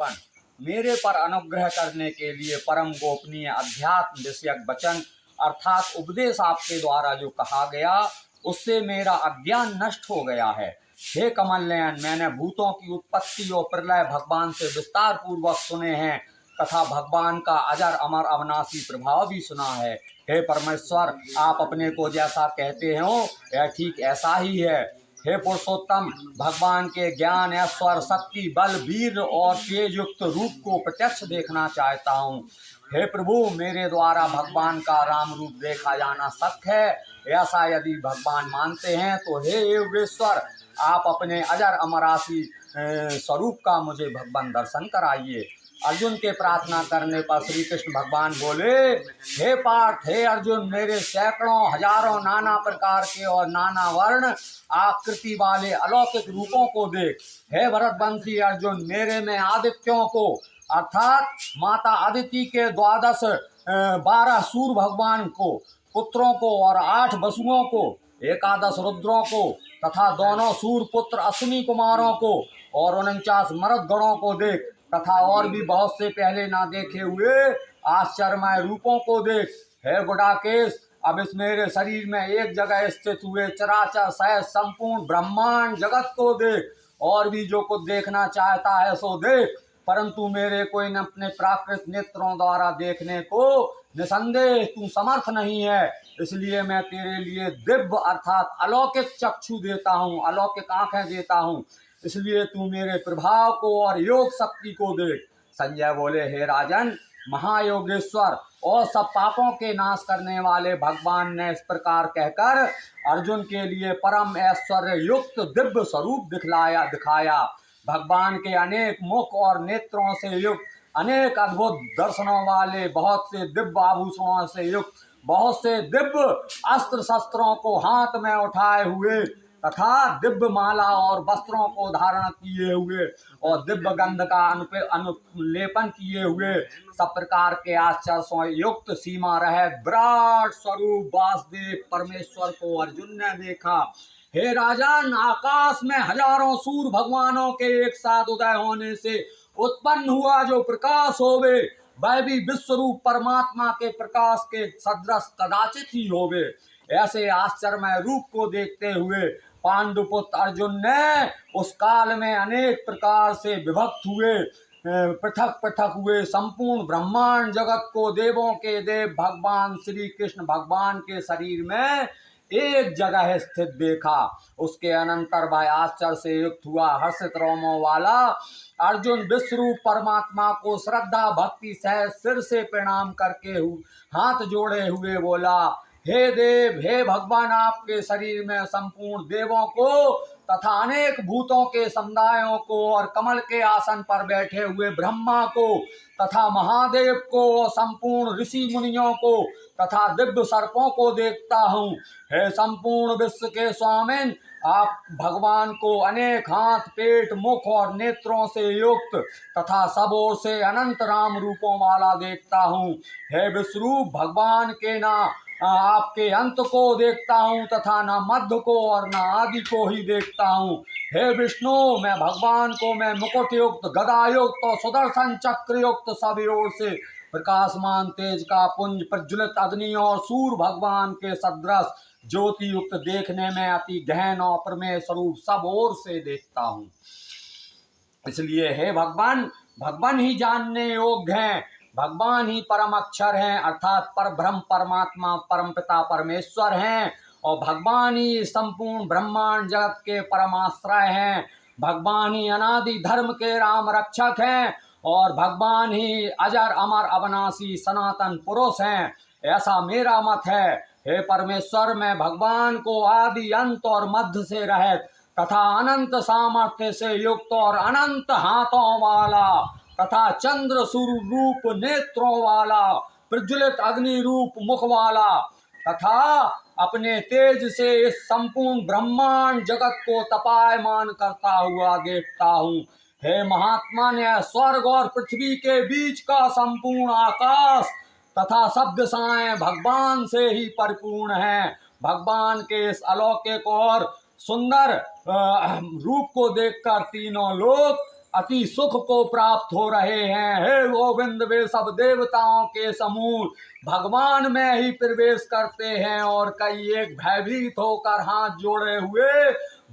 One मेरे पर अनुग्रह करने के लिए परम गोपनीय अध्यात्म विषयक वचन अर्थात उपदेश आपके द्वारा जो कहा गया उससे मेरा अज्ञान नष्ट हो गया है। हे कमल नयन, मैंने भूतों की उत्पत्ति और प्रलय भगवान से विस्तार पूर्वक सुने हैं तथा भगवान का अजर अमर अविनाशी प्रभाव भी सुना है। हे परमेश्वर, आप अपने को जैसा कहते हो यह ठीक ऐसा ही है। हे पुरुषोत्तम, भगवान के ज्ञान, ऐश्वर्य, शक्ति, बल, वीर और तेज युक्त रूप को प्रत्यक्ष देखना चाहता हूँ। हे प्रभु, मेरे द्वारा भगवान का राम रूप देखा जाना सत्य है। ऐसा यदि भगवान मानते हैं तो हे योगेश्वर, आप अपने अजर अमरासी स्वरूप का मुझे भगवान दर्शन कराइए। अर्जुन के प्रार्थना करने पर श्री कृष्ण भगवान बोले, हे पार्थ, हे अर्जुन, मेरे सैकड़ों हजारों नाना प्रकार के और नाना वर्ण आकृति वाले अलौकिक रूपों को देख। हे भरतवंशी अर्जुन, मेरे में आदित्यों को अर्थात माता अदिति के 12 सूर्य भगवान को, पुत्रों को और 8 वसुओं को, 11 रुद्रों को तथा दोनों सूर्य पुत्र अश्विनी कुमारों को और 49 मर्द गणों को देख तथा और भी बहुत से पहले ना देखे हुए आश्चर्यमय रूपों को देख। हे गुडाकेश, अब इस मेरे शरीर में एक जगह स्थित हुए चराचर सह संपूर्ण ब्रह्मांड जगत को देख। और भी जो कुछ देखना चाहता है सो देख, परंतु मेरे कोई न अपने प्राकृत नेत्रों द्वारा देखने को निसंदेह तू समर्थ नहीं है। इसलिए मैं तेरे लिए दिव्य अर्थात अलौकिक चक्षु देता हूँ, अलौकिक आंखें देता हूँ। इसलिए तू मेरे प्रभाव को और योग शक्ति को देख। संजय बोले, हे राजन, महायोगेश्वर और सब पापों के नाश करने वाले भगवान ने इस प्रकार कहकर अर्जुन के लिए परम ऐश्वर्य युक्त दिव्य स्वरूप दिखाया। भगवान के अनेक मुख और नेत्रों से युक्त, अनेक अद्भुत दर्शनों वाले, बहुत से दिव्य आभूषणों से युक्त, बहुत से दिव्य अस्त्र शस्त्रों को हाथ में उठाए हुए तथा दिव्य माला और वस्त्रों को धारण किए हुए और दिव्य गंध का अनुलेपन किए हुए सब प्रकार के आश्चर्य से युक्त सीमा रहे विराट स्वरूप वासुदेव परमेश्वर को अर्जुन ने देखा। हे राजन, आकाश में हजारों सूर्य भगवानों के एक साथ उदय होने से उत्पन्न हुआ जो प्रकाश होवे वह भी विश्वरूप परमात्मा के प्रकाश के सदृश कदाचित ही होवे। ऐसे आश्चर्यमय रूप को देखते हुए पांडुपुत्र अर्जुन ने उस काल में अनेक प्रकार से विभक्त हुए, पृथक पृथक हुए संपूर्ण ब्रह्मांड जगत को देवों के देव भगवान श्री कृष्ण भगवान के शरीर में एक जगह स्थित देखा। उसके अनंतर वह आश्चर्य से युक्त हुआ हर्षित रोमों वाला अर्जुन विश्वरूप परमात्मा को श्रद्धा भक्ति सह सिर से प्रणाम करके हाथ जोड़े हुए बोला, हे देव, हे भगवान, आपके शरीर में संपूर्ण देवों को तथा अनेक भूतों के समुदायों को और कमल के आसन पर बैठे हुए ब्रह्मा को तथा महादेव को और संपूर्ण ऋषि मुनियों को तथा दिव्य सर्पों को देखता हूँ। हे संपूर्ण विश्व के स्वामिन, आप भगवान को अनेक हाथ, पेट, मुख और नेत्रों से युक्त तथा सब ओर से अनंत राम रूपों वाला देखता हूँ। हे विश्वरूप भगवान के ना आपके अंत को देखता हूँ तथा न मध्य को और न आदि को ही देखता हूँ। हे विष्णु, मैं भगवान को मैं मुकुट युक्त, गदा युक्त और सुदर्शन चक्र युक्त सभी ओर से प्रकाशमान तेज का पुंज, प्रज्वलित अग्नि और सूर्य भगवान के सदृश ज्योति युक्त देखने में अति गहन और प्रमेय स्वरूप सब ओर से देखता हूँ। इसलिए हे भगवान, भगवान ही जानने योग्य हैं, भगवान ही परम अक्षर हैं अर्थात पर ब्रह्म परमात्मा परम पिता परमेश्वर हैं और भगवान ही संपूर्ण ब्रह्मांड जगत के परमाश्रय हैं। भगवान ही अनादि धर्म के राम रक्षक हैं और भगवान ही अजर अमर अविनाशी सनातन पुरुष हैं, ऐसा मेरा मत है। हे परमेश्वर, मैं भगवान को आदि अंत और मध्य से रहित तथा अनंत सामर्थ्य से युक्त और अनंत हाथों वाला तथा चंद्र सूर्य रूप नेत्रों वाला, प्रज्वलित अग्नि रूप मुख वाला तथा अपने तेज से इस संपूर्ण ब्रह्मांड जगत को तपायमान करता हुआ देखता हूँ। हे महात्मा, ने स्वर्ग और पृथ्वी के बीच का संपूर्ण आकाश तथा सब दिशाएं भगवान से ही परिपूर्ण हैं। भगवान के इस अलौकिक और सुंदर रूप को देखकर तीनों लोग अति सुख को प्राप्त हो रहे हैं। हे गोविंद, वे सब देवताओं के समूह भगवान में ही प्रवेश करते हैं और कई एक भयभीत होकर हाथ जोड़े हुए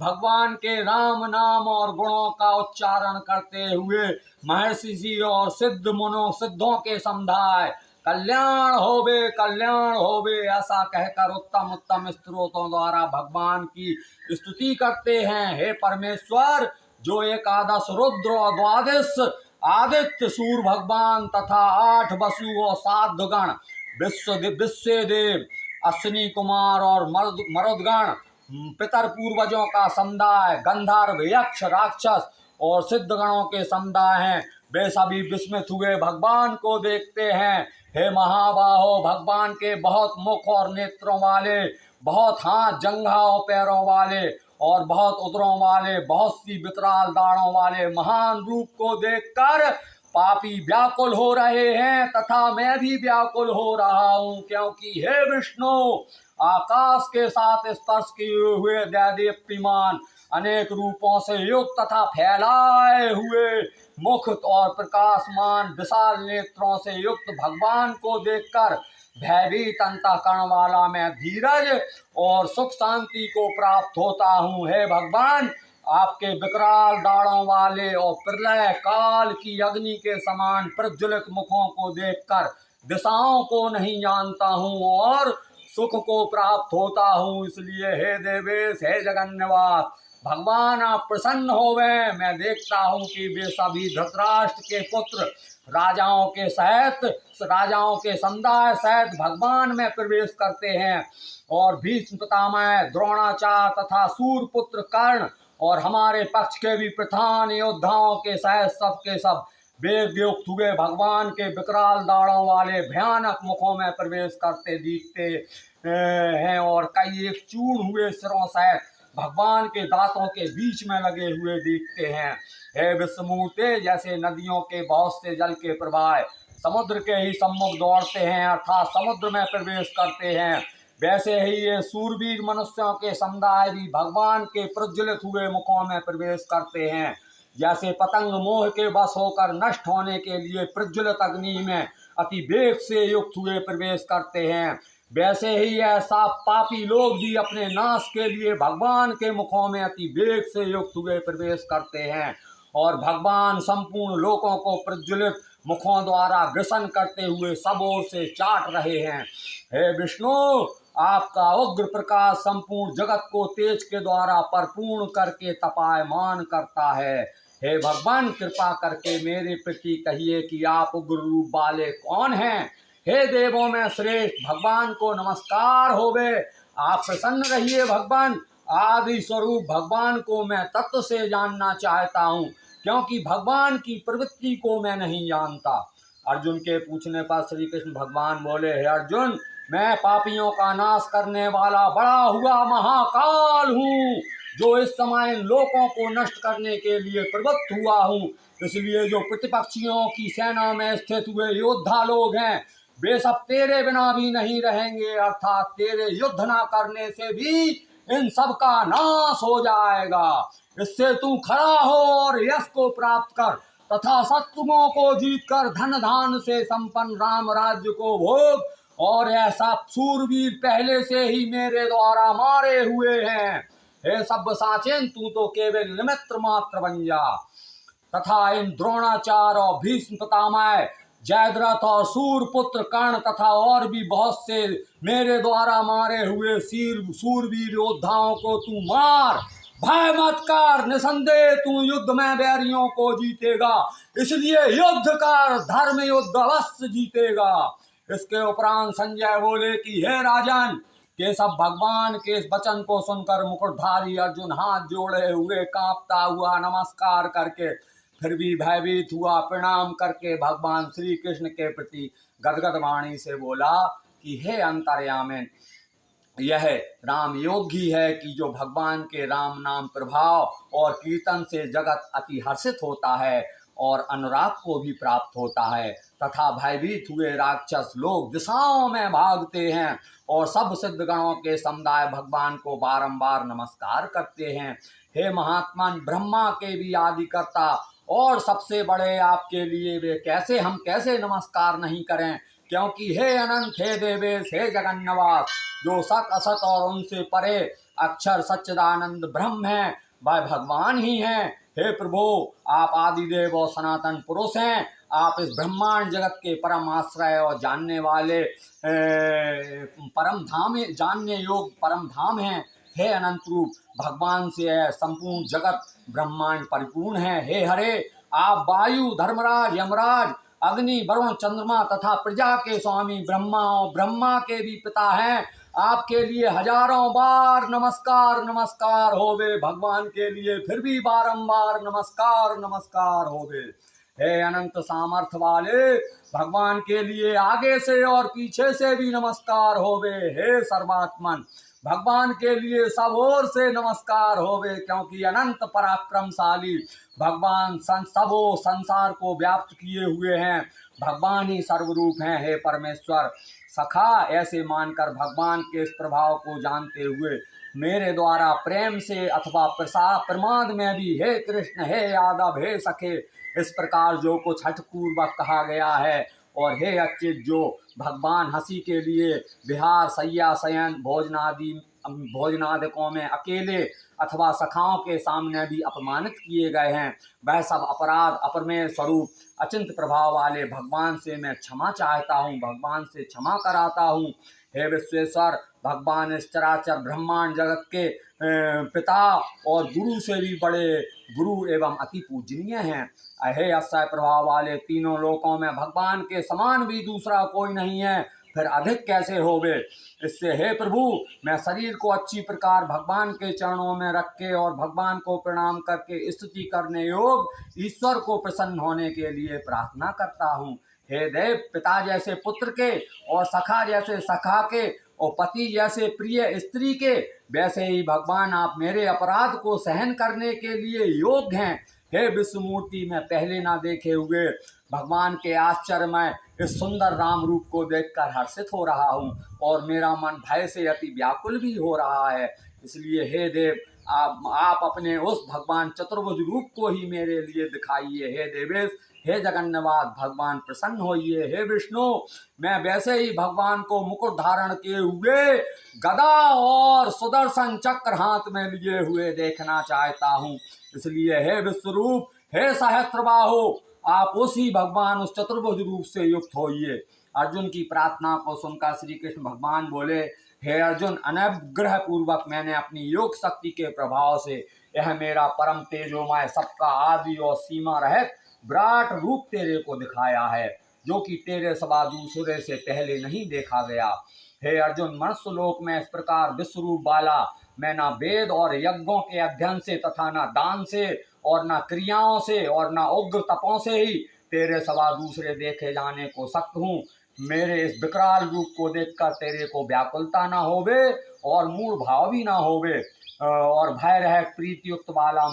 भगवान के राम नाम और गुणों का उच्चारण करते हुए महर्षि जी और सिद्धों के समुदाय कल्याण होवे ऐसा कहकर उत्तम उत्तम स्तोत्रों द्वारा भगवान की स्तुति करते हैं। हे परमेश्वर, जो एकादश रुद्र और द्वादश आदित्य सूर्य भगवान तथा 8 वसु और 7 गण विश्व देव अश्विनी कुमार और मरुदगण पितर पूर्वजों का समुदाय गंधर्व यक्ष राक्षस और सिद्ध गणों के समुदाय हैं, वे सभी विस्मित हुए भगवान को देखते हैं। हे महाबाहो, भगवान के बहुत मुख और नेत्रों वाले, बहुत हाथ जंघा और पैरों वाले और बहुत उदरों वाले, बहुत सी विकराल दाढ़ों वाले महान रूप को देखकर पापी व्याकुल हो रहे हैं तथा मैं भी व्याकुल हो रहा हूँ, क्योंकि हे विष्णु, आकाश के साथ स्पर्श किए हुए दैदीप्यमान अनेक रूपों से युक्त तथा फैलाए हुए मुख और प्रकाशमान विशाल नेत्रों से युक्त भगवान को देखकर भयभीत अंतःकरण वाला मैं धीरज और सुख शांति को प्राप्त होता हूँ। हे भगवान, आपके विकराल दाढ़ों वाले और प्रलय काल की अग्नि के समान प्रज्वलित मुखों को देखकर दिशाओं को नहीं जानता हूँ और सुख को प्राप्त होता हूँ। इसलिए हे देवेश, हे जगन्निवास भगवान, आप प्रसन्न होवे। मैं देखता हूँ कि वे सभी धृतराष्ट्र के पुत्र राजाओं के समुदाय सहित भगवान में प्रवेश करते हैं और भीष्म पितामह, द्रोणाचार्य तथा सूर्यपुत्र कर्ण और हमारे पक्ष के भी प्रधान योद्धाओं के सहित सबके सब वेद युक्त हुए भगवान के विकराल दाढ़ों वाले भयानक मुखों में प्रवेश करते दिखते हैं और कई एक चूर्ण हुए सिरों सहित भगवान के दांतों के बीच में लगे हुए दिखते हैं। हे विश्वमूर्ते, जैसे नदियों के बहुत से जल के प्रवाह समुद्र के ही सम्मुख दौड़ते हैं अर्थात समुद्र में प्रवेश करते हैं, वैसे ही ये सूरवीर मनुष्यों के समुदाय भी भगवान के प्रज्वलित हुए मुखों में प्रवेश करते हैं। जैसे पतंग मोह के वश होकर नष्ट होने के लिए प्रज्वलित अग्नि में अति वेग से युक्त हुए प्रवेश करते हैं, वैसे ही ऐसा पापी लोग भी अपने नाश के लिए भगवान के मुखों में अति वेग से युक्त हुए प्रवेश करते हैं और भगवान संपूर्ण लोकों को प्रज्वलित मुखों द्वारा ग्रसन करते हुए सब ओर से चाट रहे हैं। हे विष्णु, आपका उग्र प्रकाश संपूर्ण जगत को तेज के द्वारा परिपूर्ण करके तपायमान करता है। हे भगवान, कृपा करके मेरे प्रति कहिए कि आप उग्र रूप वाले कौन हैं। हे देवों में श्रेष्ठ भगवान को नमस्कार होवे। आप प्रसन्न रहिए भगवान। आदि स्वरूप भगवान को मैं तत्व से जानना चाहता हूँ, क्योंकि भगवान की प्रवृत्ति को मैं नहीं जानता। अर्जुन के पूछने पर श्री कृष्ण भगवान बोले, हे अर्जुन, मैं पापियों का नाश करने वाला बड़ा हुआ महाकाल हूँ, जो इस समय इन लोकों को नष्ट करने के लिए प्रवृत्त हुआ हूँ। इसलिए जो प्रतिपक्षियों की सेना में स्थित हुए योद्धा लोग हैं, वे सब तेरे बिना भी नहीं रहेंगे, अर्थात तेरे युद्ध न करने से भी इन सब का नाश हो जाएगा। इससे तू खड़ा हो और यश को प्राप्त कर तथा शत्रुओं को जीतकर धन धान से संपन्न राम राज्य को भोग। और ऐसा सूरवीर पहले से ही मेरे द्वारा मारे हुए हैं। हे सब साचेन, तू तो केवल निमित्त मात्र बन जा। तथा इन द्रोणाचार्य और भीष्म पितामह, जयद्रथ और सूर्यपुत्र कर्ण तथा और भी बहुत से मेरे द्वारा मारे हुए सूरवीर योद्धाओं को तू मार। भय मत कर, निसंदेह तू युद्ध में बैरियों को जीतेगा, इसलिए युद्ध कर, धर्म युद्ध अवश्य जीतेगा। इसके उपरांत संजय बोले कि हे राजन, केशव भगवान के इस वचन को सुनकर मुकुटधारी अर्जुन हाथ जोड़े हुए कांपता हुआ नमस्कार करके फिर भी भयभीत हुआ प्रणाम करके भगवान श्री कृष्ण के प्रति गदगद वाणी से बोला कि हे अंतर्यामिन, यह राम योगी है कि जो भगवान के राम नाम प्रभाव और कीर्तन से जगत अति हर्षित होता है और अनुराग को भी प्राप्त होता है तथा भयभीत हुए राक्षस लोग दिशाओं में भागते हैं और सब सिद्ध गणों के समुदाय भगवान को बारंबार नमस्कार करते हैं। हे महात्मन, ब्रह्मा के भी आदिकर्ता और सबसे बड़े आपके लिए वे कैसे हम कैसे नमस्कार नहीं करें, क्योंकि हे अनंत, हे देवेश, हे जगन्नवास, जो सत असत और उनसे परे अक्षर सच्चिदानंद ब्रह्म है, वह भगवान ही हैं। हे प्रभु, आप आदिदेव और सनातन पुरुष हैं। आप इस ब्रह्मांड जगत के परम आश्रय और जानने वाले परम धाम, जानने योग परम धाम हैं। हे अनंत रूप, भगवान से है संपूर्ण जगत ब्रह्मांड परिपूर्ण है। हे हरे, आप वायु, धर्मराज, यमराज, अग्नि, वरुण, चंद्रमा तथा प्रजा के स्वामी ब्रह्मा और ब्रह्मा के भी पिता हैं। आपके लिए हजारों बार नमस्कार नमस्कार होवे, भगवान के लिए फिर भी बारंबार नमस्कार नमस्कार होवे। हे अनंत सामर्थ्य वाले, भगवान के लिए आगे से और पीछे से भी नमस्कार होवे। हे सर्वात्मन, भगवान के लिए सब ओर से नमस्कार होवे, क्योंकि अनंत पराक्रमशाली भगवान सबो संसार को व्याप्त किए हुए हैं। भगवान ही सर्वरूप हैं। हे परमेश्वर सखा, ऐसे मानकर भगवान के इस प्रभाव को जानते हुए मेरे द्वारा प्रेम से अथवा प्रमाद में भी हे कृष्ण, हे यादव, हे सखे, इस प्रकार जो कुछ हठपूर्वक कहा गया है, और हे अच्युत, जो भगवान हंसी के लिए विहार, शय्या, शयन, भोजनादिकों में अकेले अथवा सखाओं के सामने भी अपमानित किए गए हैं, वह सब अपराध अपरमेय स्वरूप अचिंत प्रभाव वाले भगवान से मैं क्षमा चाहता हूँ, भगवान से क्षमा कराता हूँ। हे विश्वेश्वर, भगवान इस चराचर ब्रह्मांड जगत के पिता और गुरु से भी बड़े गुरु एवं अति पूजनीय हैं। हे अक्षय प्रभाव वाले, तीनों लोकों में भगवान के समान भी दूसरा कोई नहीं है, फिर अधिक कैसे होवे। इससे हे प्रभु, मैं शरीर को अच्छी प्रकार भगवान के चरणों में रख के और भगवान को प्रणाम करके स्तुति करने योग ईश्वर को प्रसन्न होने के लिए प्रार्थना करता हूँ। हे देव, पिता जैसे पुत्र के और सखा जैसे सखा के और पति जैसे प्रिय स्त्री के, वैसे ही भगवान आप मेरे अपराध को सहन करने के लिए योग्य हैं। हे विष्णुमूर्ति, मैं पहले ना देखे हुए भगवान के आश्चर्यमय इस सुंदर राम रूप को देखकर हर्षित हो रहा हूँ, और मेरा मन भय से अति व्याकुल भी हो रहा है। इसलिए हे देव, आप अपने उस भगवान चतुर्भुज रूप को ही मेरे लिए दिखाइए। हे देवेश, हे जगन्नाथ, भगवान प्रसन्न होइए। हे विष्णु, मैं वैसे ही भगवान को मुकुट धारण किए हुए गदा और सुदर्शन चक्र हाथ में लिए हुए देखना चाहता हूँ। इसलिए हे विश्वरूप, हे सहस्त्रबाहो, आप उसी भगवान उस चतुर्भुज रूप से युक्त होइए। अर्जुन की प्रार्थना को सुनकर श्री कृष्ण भगवान बोले, हे अर्जुन, अनुग्रह पूर्वक मैंने अपनी योग शक्ति के प्रभाव से यह मेरा परम तेजोमय, सबका आदि और सीमा रहित विराट रूप तेरे को दिखाया है, जो कि तेरे सवा दूसरे से पहले नहीं देखा गया। हे अर्जुन, मनुष्य लोक में इस प्रकार विश्वरूप वाला मैं ना वेद और यज्ञों के अध्ययन से तथा ना दान से और ना क्रियाओं से और ना उग्र तपों से ही तेरे सवा दूसरे देखे जाने को शक्त हूँ। मेरे इस विकराल रूप को देखकर तेरे को व्याकुलता ना होवे और मूढ़ भाव भी ना होवे, और भय रह प्रीति युक्त वाला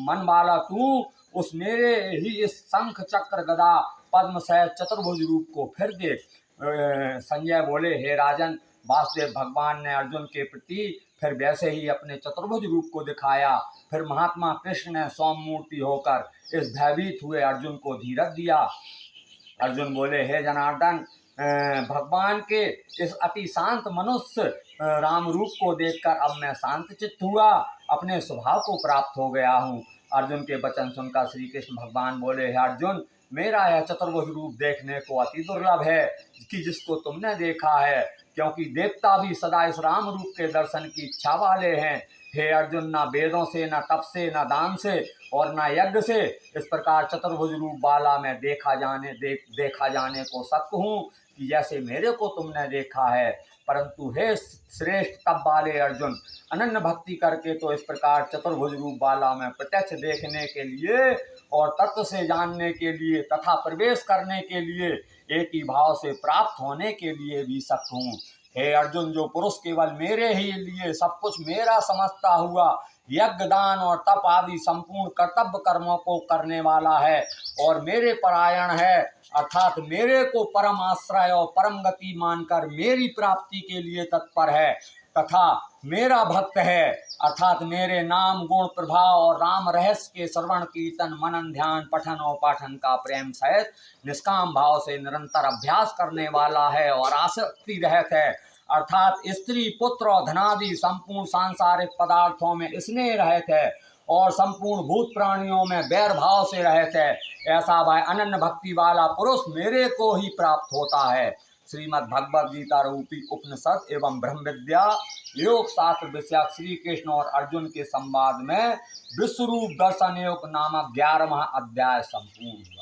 मन वाला तू उस मेरे ही इस शंख चक्र गदा पद्म सहित चतुर्भुज रूप को फिर देख। संजय बोले, हे राजन, वासुदेव भगवान ने अर्जुन के प्रति फिर वैसे ही अपने चतुर्भुज रूप को दिखाया। फिर महात्मा कृष्ण ने सौम्य मूर्ति होकर इस भयभीत हुए अर्जुन को धीरज दिया। अर्जुन बोले, हे जनार्दन, भगवान के इस अति शांत मनुष्य राम रूप को देखकर अब मैं शांत चित्त हुआ, अपने स्वभाव को प्राप्त हो गया हूँ। अर्जुन के वचन सुनकर श्री कृष्ण भगवान बोले, हे अर्जुन, मेरा यह चतुर्भुज रूप देखने को अति दुर्लभ है कि जिसको तुमने देखा है, क्योंकि देवता भी सदा इस राम रूप के दर्शन की इच्छा वाले हैं। हे अर्जुन, ना वेदों से, ना तप से, ना दान से और ना यज्ञ से इस प्रकार चतुर्भुज रूप वाला मैं देखा जाने को शक्त हूँ कि जैसे मेरे को तुमने देखा है। परंतु हे श्रेष्ठ तप वाले अर्जुन, अनन्य भक्ति करके तो इस प्रकार चतुर्भुज रूप वाला मैं प्रत्यक्ष देखने के लिए और तत्व से जानने के लिए तथा प्रवेश करने के लिए एक ही भाव से प्राप्त होने के लिए भी शक्त हूँ। हे अर्जुन, जो पुरुष केवल मेरे ही लिए सब कुछ मेरा समझता हुआ यज्ञ, दान और तप आदि संपूर्ण कर्तव्य कर्मों को करने वाला है और मेरे परायण है, अर्थात मेरे को परम आश्रय और परम गति मानकर मेरी प्राप्ति के लिए तत्पर है, तथा मेरा भक्त है, अर्थात मेरे नाम गुण प्रभाव और राम रहस्य के श्रवण कीर्तन मनन ध्यान पठन और पाठन का प्रेम सहित निष्काम भाव से निरंतर अभ्यास करने वाला है और आसक्ति रहित है, अर्थात स्त्री पुत्र और धनादि संपूर्ण सांसारिक पदार्थों में स्नेह रहित है और संपूर्ण भूत प्राणियों में वैर भाव से रहित है, ऐसा वह अनन्य भक्ति वाला पुरुष मेरे को ही प्राप्त होता है। श्रीमद् भगवद गीता रूपी उपनिषद एवं ब्रह्म विद्या योग शास्त्र विषयक श्री कृष्ण और अर्जुन के संवाद में विश्वरूप दर्शन योग नामक 11वां अध्याय संपूर्ण हुआ।